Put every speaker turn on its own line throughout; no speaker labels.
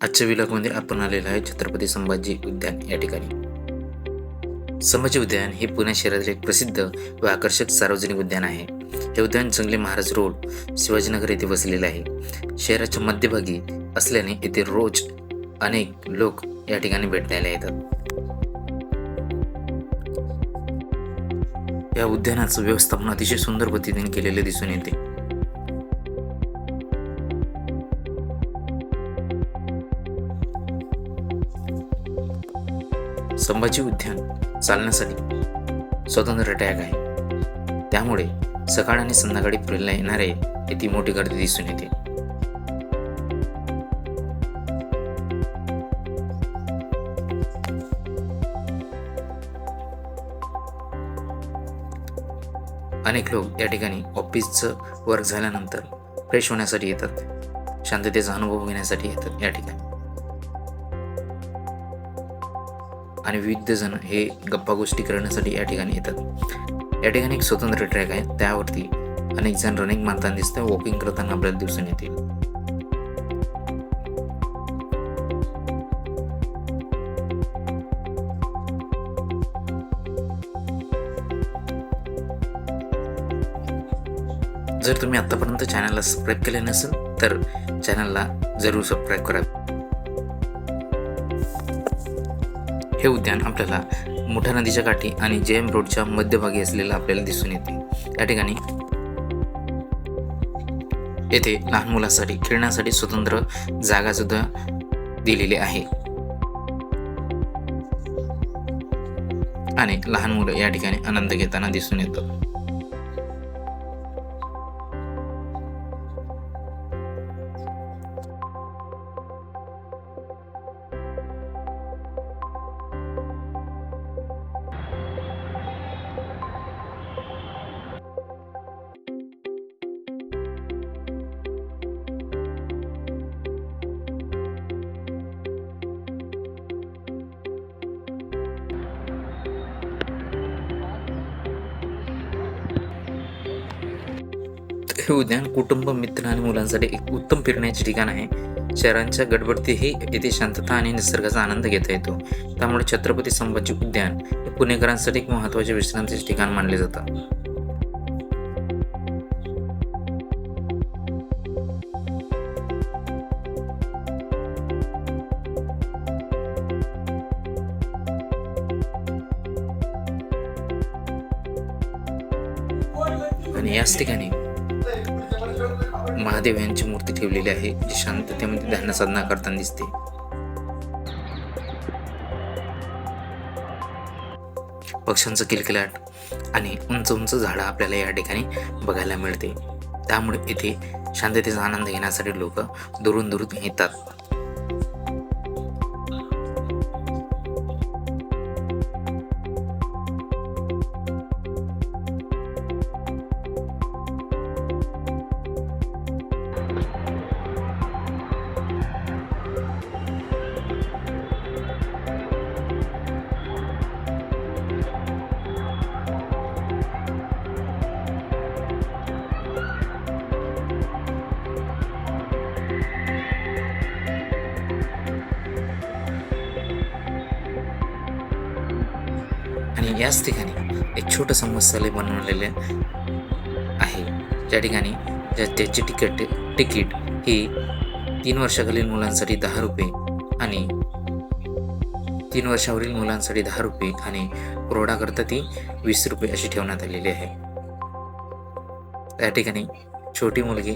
आजच्या व्लॉगमध्ये आपण आलेलो आहे छत्रपती संभाजी उद्यान या ठिकाणी. संभाजी उद्यान हे पुणे शहरातील एक प्रसिद्ध व आकर्षक सार्वजनिक उद्यान आहे. हे उद्यान जंगली महाराज रोड, शिवाजीनगर येथे वसलेले आहे. शहराच्या मध्यभागी असल्याने येथे रोज अनेक लोक या ठिकाणी भेटायला येतात. या उद्यानाचं व्यवस्थापन अतिशय सुंदर पद्धतीने केलेले दिसून येते. संभाजी उद्यान चालण्यासाठी स्वतंत्र ट्रॅक आहे. त्यामुळे सकाळ आणि संध्याकाळी फिरायला येणारे येथे मोठी गर्दी दिसून येते. अनेक लोक या ठिकाणी ऑफिसचं वर्क झाल्यानंतर फ्रेश होण्यासाठी येतात, शांततेचा अनुभव घेण्यासाठी येतात या ठिकाणी. आणि विविध जण हे गप्पा गोष्टी करण्यासाठी या ठिकाणी येतात. या ठिकाणी एक स्वतंत्र ट्रॅक आहे, त्यावरती अनेक जण रनिंग मारताना दिसतात, वॉकिंग करताना आपल्याला दिसून येतील. जर तुम्ही आतापर्यंत चॅनलला सबस्क्राईब केले नसेल तर चॅनलला जरूर सबस्क्राईब करा. हे उद्यान आपल्याला मोठ्या नदीच्या काठी आणि जेएम रोडच्या मध्यभागी असलेलं आपल्याला दिसून येते. या ठिकाणी येथे लहान मुलांसाठी खेळण्यासाठी स्वतंत्र जागा सुद्धा दिलेली आहे आणि लहान मुलं या ठिकाणी आनंद घेताना दिसून येतात. हे उद्यान कुटुंब, मित्र आणि मुलांसाठी एक उत्तम फिरण्याचे ठिकाण आहे. शहरांच्या गडबडीतही येथे शांतता आणि निसर्गाचा आनंद घेता येतो. त्यामुळे छत्रपती संभाजी उद्यान हे पुणेकरांसाठी एक महत्त्वाचे विश्रांतीचे ठिकाण मानले जातं. आणि याच ठिकाणी महादेव यांची मूर्ती ठेवलेली आहे, जी शांततेमध्ये ध्यान साधना करताना दिसते. पक्ष्यांचं किलकिलाट आणि उंच उंच झाडं आपल्याला या ठिकाणी बघायला मिळते. त्यामुळे येथे शांततेचा आनंद घेण्यासाठी लोक दुरून दुरून येतात. आणि याच ठिकाणी एक छोटंसं मसाले बनवलेले आहे, ज्या ठिकाणी त्याची तिकीट ही 3 वर्षाखालील मुलांसाठी 10 रुपये आणि 3 वर्षावरील मुलांसाठी 10 रुपये आणि प्रौढाकरता ती 20 रुपये अशी ठेवण्यात आलेली आहे. त्या ठिकाणी छोटी मुलगी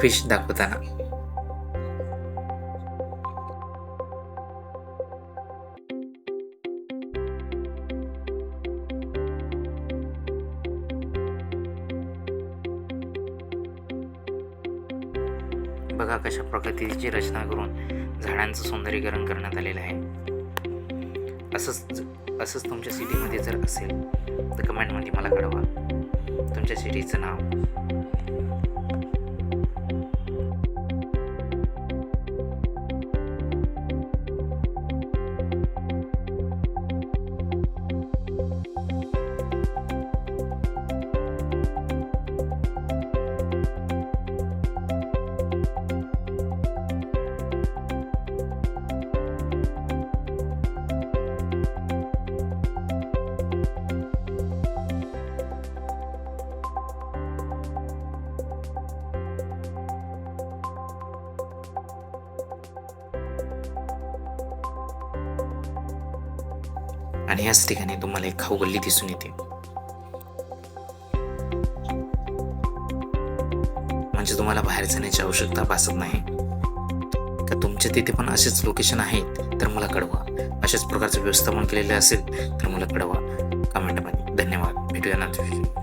फिश दाखवताना बघा कशा प्रकृतीची रचना करून झाडांचं सौंदर्यीकरण करण्यात आलेलं आहे. असंच तुमच्या सिटीमध्ये जर असेल तर कमेंटमध्ये मला कळवा तुमच्या सिटीचं नाव. आणि याच ठिकाणी तुम्हाला एक खाऊ गल्ली दिसून येते. म्हणजे तुम्हाला बाहेर जाण्याची आवश्यकता भासत नाही. का तुमच्या तिथे पण असेच लोकेशन आहेत तर मला कळवा. अशाच प्रकारचं व्यवस्थापन केलेलं असेल तर मला कळवा कमेंटमध्ये. धन्यवाद. भेटूया नंतर.